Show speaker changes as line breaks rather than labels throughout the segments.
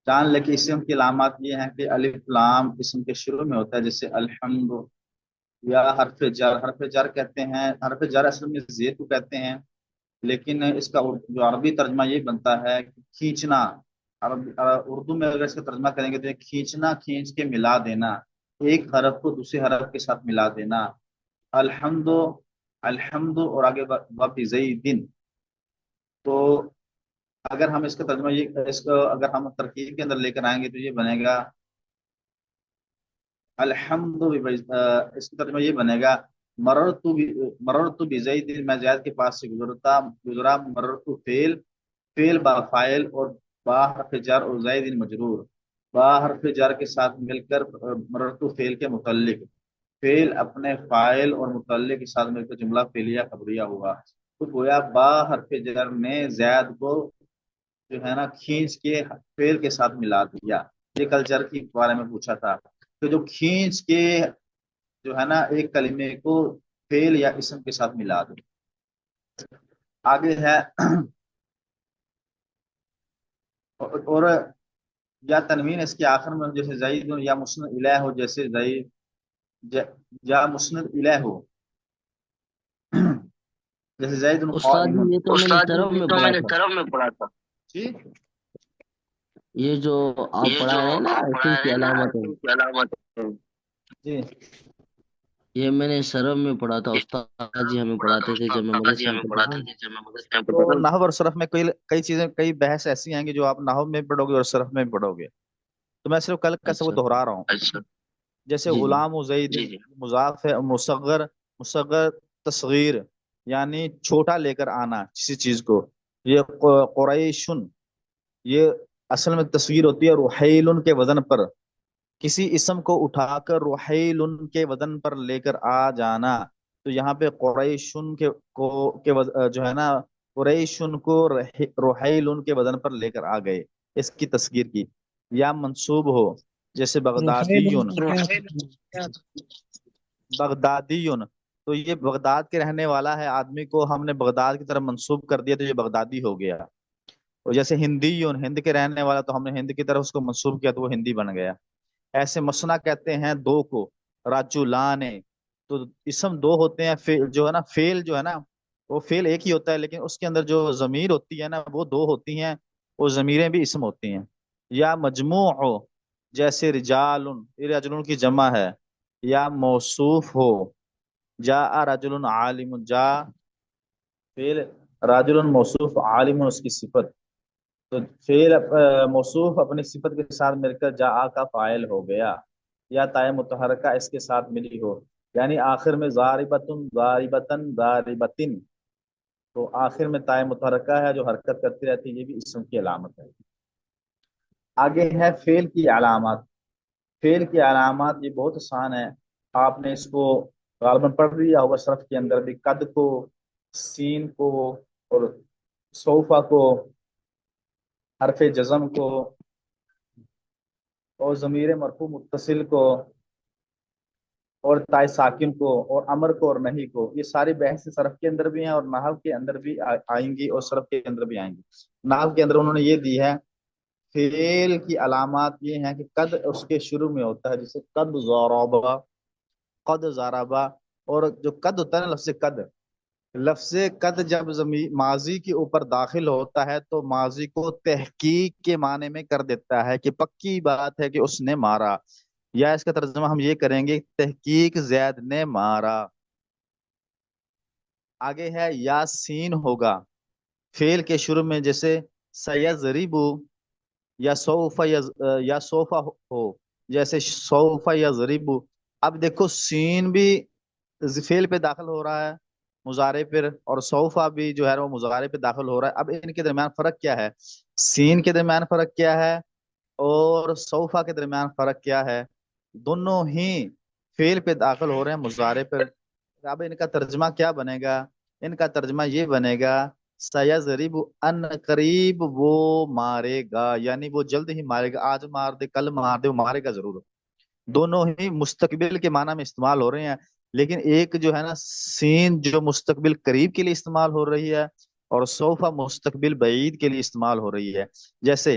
جان لے کہ اسم کی علامات یہ ہیں کہ الف لام اسم کے شروع میں ہوتا ہے، جیسے الحمد، یا حرف جر، حرف جر کہتے ہیں، حرف جر اصل میں زیر کو کہتے ہیں، لیکن اس کا جو عربی ترجمہ یہ بنتا ہے کہ کھینچنا۔ اردو میں اگر اس کا ترجمہ کریں گے تو یہ کھینچنا، کھینچ کے ملا دینا، ایک حرف کو دوسرے حرف کے ساتھ ملا دینا۔ الحمد، الحمد اور آگے وبزیدن، تو اگر ہم اس کا ترجمہ یہ اس کو اگر ہم ترکیب کے اندر لے کر آئیں گے تو یہ بنے گا الحمد اس کا ترجمہ یہ بنے گا مررت بزید، میں زید کے پاس سے گزرا، مررت فعل، فعل با فاعل اور با حرف جر اور زید مجرور، با حرف جر کے ساتھ مل کر مررت فعل کے متعلق، فعل اپنے فاعل اور متعلق کے ساتھ مل کر جملہ فعلیہ خبریہ ہوا، تو گویا با حرف جر نے زید کو جو ہے نا کھینچ کے فعل کے ساتھ ملا دیا۔ یہ کلچر کے بارے میں پوچھا تھا، تو جو کھینچ کے جو ہے نا ایک کلمے کو فعل یا اسم کے ساتھ ملا دو۔ آگے ہے اور یا تنوین اس کے آخر میں، جیسے زید یا مسند الہ ہو، جیسے زید یا مسند الہ ہو، جیسے زید
استاد
قائم۔
جی یہ تو میں نے
استاد جی
طرف
یہ
میں
تو میں
پڑھا
نے
تھا،
طرف میں پڑھا تھا جی،
یہ جو آپ
یہ
پڑھا
جو
رہے ہیں نا
آپ پڑھا
اسم
رہے
کی
ہیں نا
علامت ہے،
اسم کی علامت ہے جی،
یہ میں نے سرب میں پڑھا تھا، استاد جی ہمیں پڑھاتے تھے جب میں
استاد جی
مدرسے میں
ہمیں
پڑھتا
پڑھاتے
تھا۔
تھے جب میں مدرسے میں پڑھتا تھا۔ تو نحو اور صرف میں کئی کئی چیزیں، کئی بحث ایسی ہیں کہ جو آپ نحو میں پڑھو گے اور صرف میں بھی پڑھو گے، تو میں صرف کل کا سب
اچھا
دہرا رہا ہوں۔ اچھا، جیسے
جی جی
غلام و زید، جی جی، مضاف ہے، مصغر، مصغر تصغیر یعنی چھوٹا لے کر آنا کسی چیز کو، یہ قریشن، یہ اصل میں تصویر ہوتی ہے روحیل کے وزن پر، کسی اسم کو اٹھا کر روحیل کے وزن پر لے کر آ جانا، تو یہاں پہ قریشن جو ہے نا قریشن کو روحیل کے وزن پر لے کر آ گئے، اس کی تصغیر کی۔ یا منصوب ہو، جیسے
روحیل
بغدادیون،
کو کیا؟
بغدادیون، تو یہ بغداد کے رہنے والا ہے آدمی کو ہم نے بغداد کی طرف منسوب کر دیا تو یہ بغدادی ہو گیا۔ اور جیسے ہندیون، ہند کے رہنے والا تو ہم نے ہند کی طرف اس کو منسوب کیا تو وہ ہندی بن گیا۔ ایسے مسنا کہتے ہیں دو کو، راجولان، تو اسم دو ہوتے ہیں، جو ہے نا فیل جو ہے نا وہ فیل ایک ہی ہوتا ہے، لیکن اس کے اندر جو ضمیر ہوتی ہے نا وہ دو ہوتی ہیں، وہ ضمیریں بھی اسم ہوتی ہیں۔ یا مجموع ہو، جیسے رجال، یہ رجل کی جمع ہے، یا موصوف ہو، جاء رجل عالم، جا فعل، رجل موصوف، عالم اس کی صفت، تو فعل موصوف اپنی صفت کے ساتھ مل کر جاء کا فاعل ہو گیا۔ یا تائے متحرکہ اس کے ساتھ ملی ہو، یعنی آخر میں ضاربتن، ضاربتن، ضاربتن، تو آخر میں تائے متحرکہ ہے جو حرکت کرتی رہتی ہے، یہ بھی اسم کی علامت ہے۔ آگے ہے فعل کی علامات۔ فعل کی علامات یہ بہت آسان ہے، آپ نے اس کو غالباً پڑھ لیا ہوگا، صرف کے اندر بھی، قد کو، سین کو، اور صوفہ کو، حرف جزم کو، اور ضمیر مرفوع متصل کو، اور تائے ساکن کو، اور امر کو، اور نہیں کو، یہ ساری بحث صرف کے اندر بھی ہیں اور نحو کے اندر بھی آئیں گی اور صرف کے اندر بھی آئیں گی۔ نحو کے اندر انہوں نے یہ دی ہے، فعل کی علامات یہ ہیں کہ قد اس کے شروع میں ہوتا ہے، جیسے قد ضربا، قد ضربا، اور جو قد ہوتا ہے نا لفظ قد، لفظ قد جب ماضی کے اوپر داخل ہوتا ہے تو ماضی کو تحقیق کے معنی میں کر دیتا ہے کہ پکی بات ہے کہ اس نے مارا، یا اس کا ترجمہ ہم یہ کریں گے تحقیق زید نے مارا۔ آگے ہے یاسین ہوگا فعل کے شروع میں، جیسے سیضربو، یا یا سوفا ہو، جیسے سوفا یا ضریبو، اب دیکھو سین بھی فعل پہ داخل ہو رہا ہے مضارع پر، اور صوفہ بھی جو ہے وہ مضارع پہ داخل ہو رہا ہے، اب ان کے درمیان فرق کیا ہے؟ سین کے درمیان فرق کیا ہے اور صوفہ کے درمیان فرق کیا ہے؟ دونوں ہی فعل پہ داخل ہو رہے ہیں مضارع پر، اب ان کا ترجمہ کیا بنے گا؟ ان کا ترجمہ یہ بنے گا سیضرب، ان قریب وہ مارے گا، یعنی وہ جلد ہی مارے گا، آج مار دے کل مار دے، وہ مارے گا ضرور۔ دونوں ہی مستقبل کے معنی میں استعمال ہو رہے ہیں، لیکن ایک جو ہے نا سین جو مستقبل قریب کے لیے استعمال ہو رہی ہے، اور سوفا مستقبل بعید کے لیے استعمال ہو رہی ہے۔ جیسے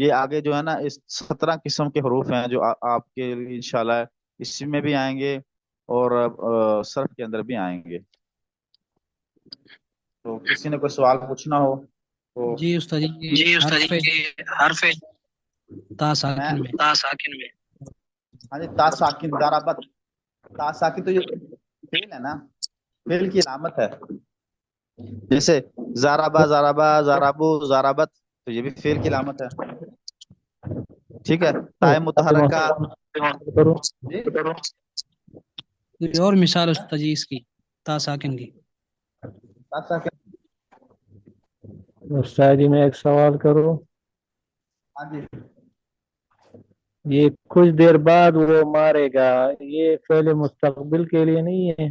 یہ آگے جو ہے نا اس 17 قسم کے حروف ہیں جو آپ کے لیے انشاءاللہ اسی میں بھی آئیں گے اور صرف کے اندر بھی آئیں گے. تو کسی نے کوئی سوال پوچھنا ہو تو.
جی استاد جی، یہ
جی استاد
حرف
جی حرف
تا
میں
ساکن میں
تا ساکن میں. ہاں جی تا ساکن ضربت. تا ساکن تو یہ فعل ہے نا، فعل کی علامت ہے. جیسے زارابا زارابا زارابو زارابت، تو یہ بھی فعل کی علامت ہے. ٹھیک ہے. تائے متحرکہ. جی
کوئی اور مثال استاد جی اس کی تا ساکن کی؟
تا ساکن.
استاد جی میں ایک سوال کروں؟
ہاں جی.
یہ کچھ دیر بعد وہ مارے گا، یہ فعل مستقبل کے لیے نہیں ہے؟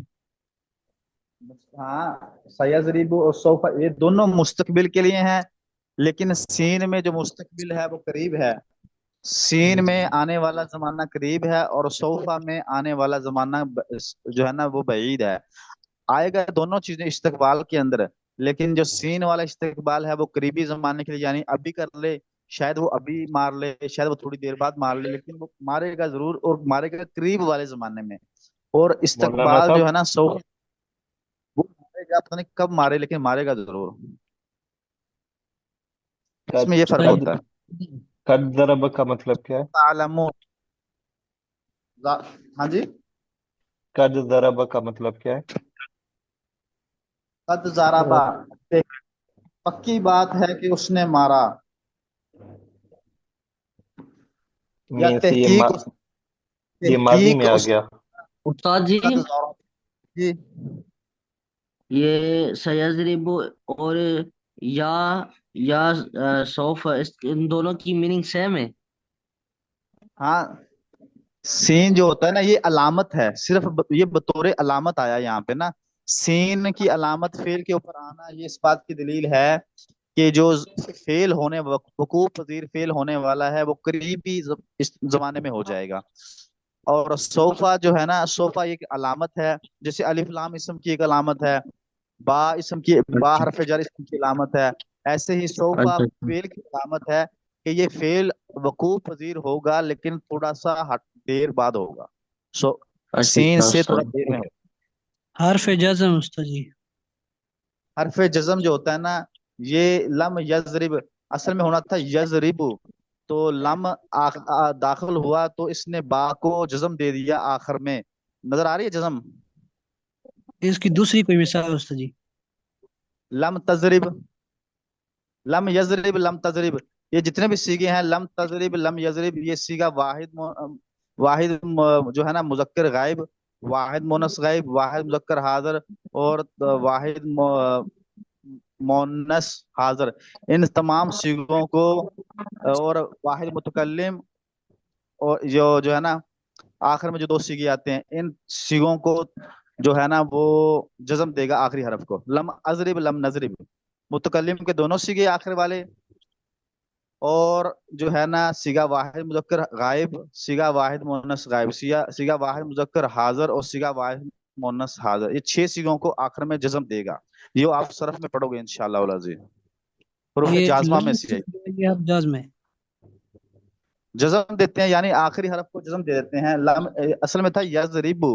ہاں سیضرب اور سوف یہ دونوں مستقبل کے لیے ہیں، لیکن سین میں جو مستقبل ہے وہ قریب ہے. سین میں آنے والا زمانہ قریب ہے اور سوفا میں آنے والا زمانہ جو ہے نا وہ بعید ہے. آئے گا دونوں چیزیں استقبال کے اندر، لیکن جو سین والا استقبال ہے وہ قریبی زمانے کے لیے، یعنی ابھی کر لے، شاید وہ ابھی مار لے، شاید وہ تھوڑی دیر بعد مار لے، لیکن وہ مارے گا ضرور اور مارے گا قریب والے زمانے میں. اور
مولانا
استقبال
صاحب
جو ہے نا وہ مارے گا، پتہ نہیں کب مارے لیکن مارے گا ضرور. اس میں یہ فرق
قد
ہوتا ہے.
قد ضرب کا مطلب کیا ہے؟
تعلمون. ہاں جی.
قد ضرب کا مطلب کیا ہے؟
قد زارابا پکی بات ہے کہ اس نے مارا، یا
مینس
تحقیق
یہ ماضی
تحقیق
میں آ
اس
گیا.
استاد جی
قد زارا. جی
یہ سیضرب اور یا سوف ان دونوں کی میننگ سیم ہے؟
ہاں. سین جو ہوتا ہے نا یہ علامت ہے، صرف یہ بطور علامت آیا یہاں پہ نا. سین کی علامت فعل کے اوپر آنا یہ اس بات کی دلیل ہے کہ جو فعل ہونے وقوع پذیر فعل ہونے والا ہے وہ قریبی اس زمانے میں ہو جائے گا. اور صوفہ جو ہے نا صوفہ ایک علامت ہے، جیسے الف لام اسم کی ایک علامت ہے، با اسم کی با
اچھا
حرف جر اسم کی علامت ہے. ایسے ہی صوفہ
اچھا
فعل کی علامت ہے کہ یہ فعل وقوع پذیر ہوگا لیکن تھوڑا سا دیر بعد ہوگا. سو
اچھا
سین
اچھا
سے
استاد
تھوڑا دیر میں ہوگا.
حرف جزم استاد جی.
حرف جزم جو ہوتا ہے نا یہ لم یضرب اصل میں ہونا تھا یضرب، تو لم داخل ہوا تو اس نے با کو جزم دے دیا آخر میں. نظر آ رہی ہے جزم؟
اس کی دوسری کوئی مثال استاد جی؟
لم تضرب، لم یضرب لم تضرب، یہ جتنے بھی سیگے ہیں لم تضرب لم یضرب یہ سیگا واحد جو ہے نا مذکر غائب، واحد مونس غائب، واحد مذکر حاضر اور واحد مونس حاضر، ان تمام سیگوں کو اور واحد متکلم اور جو ہے نا آخر میں جو 2 سیگے آتے ہیں ان سیگوں کو جو ہے نا وہ جزم دے گا آخری حرف کو. لم ازرب لم نظرب متکلم کے دونوں سیگے آخر والے، اور جو ہے نا سیگا واحد مذکر غائب، سیگا واحد مونس غائب، سیگا واحد مذکر حاضر اور سیگا واحد مونس حاضر، یہ 6 سیگوں کو آخر میں جزم دے گا. یہ آپ صرف میں پڑھو گے انشاءاللہ العزیز. حروف
یہ
جازمہ میں
لام
سے ہے.
یہ حرف جازم ہے.
جزم دیتے ہیں یعنی آخری حرف کو جزم دے دیتے ہیں. لم اصل میں تھا یضرب،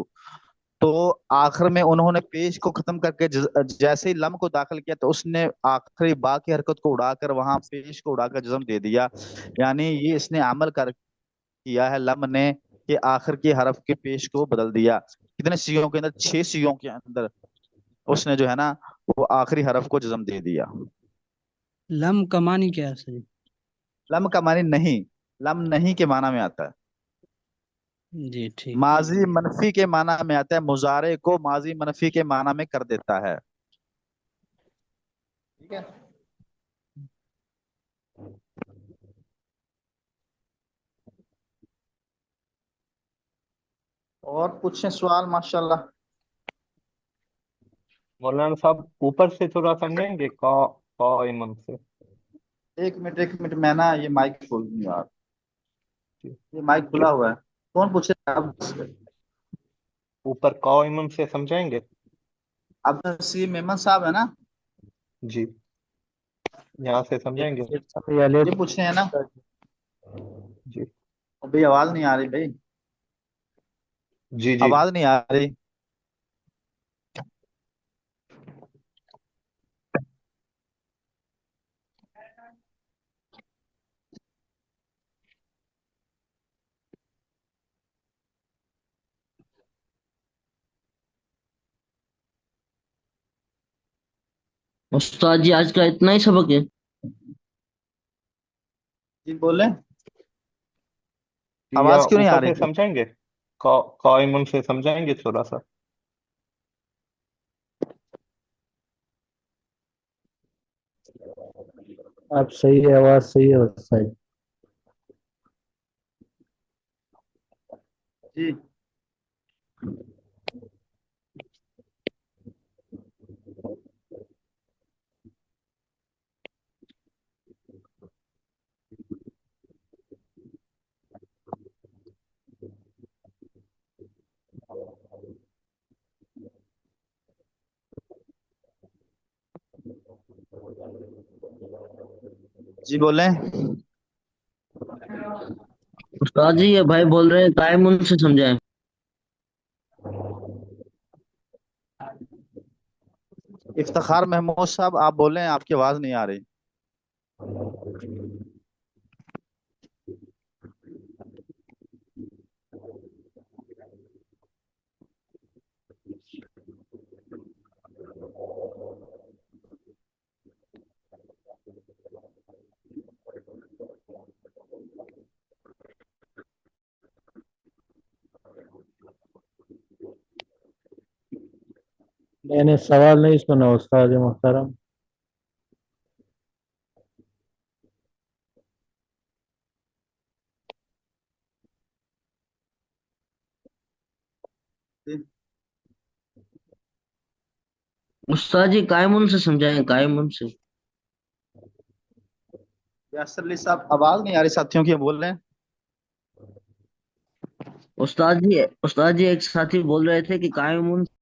تو آخر میں انہوں نے پیش کو ختم کر کے جیسے ہی لم کو داخل کیا تو اس نے آخری با کی حرکت کو اڑا کر وہاں پیش کو اڑا کر جزم دے دیا. یعنی یہ اس نے عمل کیا ہے لم نے کہ آخر کے حرف کے پیش کو بدل دیا. کتنے سیگوں کے اندر؟ 6 سیگوں کے اندر اس نے جو ہے نا وہ آخری حرف کو جزم دے دیا.
لم کا معنی کیا ہے استاد جی؟
لم کا معنی نہیں، لم نہیں کے معنی میں آتا ہے.
جی ٹھیک.
ماضی منفی کے معنی میں آتا ہے، مضارع کو ماضی منفی کے معنی میں کر دیتا ہے. ٹھیک ہے. اور پوچھیں سوال ماشاءاللہ.
مولانا صاحب اوپر سے تھوڑا سمجھیں گے قائمن سے؟
ایک منٹ میں نا یہ مائک کھول دوں یار، یہ مائک کھلا ہوا ہے. کون پوچھے؟
اوپر قائمن سے سمجھائیں گے؟
عبد الحسین میمن صاحب ہے نا؟
جی یہاں سے سمجھائیں گے؟
یہ پوچھ رہے ہیں نا.
جی
بھائی آواز نہیں آ رہی بھائی،
جی جی
آواز نہیں آ رہی۔
استاد جی آج کا اتنا ہی سبق ہے؟
جی بولیں،
یا
آواز کیوں نہیں آ
اوپر
رہی
سے
تھی؟
سمجھائیں گے؟ قائمن سے سمجھائیں گے تھوڑا سا؟
اب صحیح ہے، آواز صحیح ہے استاد۔
جی جی بولیں۔
استاد جی یہ بھائی بول رہے ہیں قائم ان سے سمجھائیں۔
افتخار محمود صاحب آپ بولیں، آپ کی آواز نہیں آ رہی۔
میں نے سوال نہیں سنا استاد محترم۔
استاد جی قائم ان سے سمجھائیں، قائم ان سے۔
یاسر علی صاحب آواز نہیں آ رہی ساتھیوں کی، بول رہے ہیں۔
استاد جی ایک ساتھی بول رہے تھے کہ قائم ان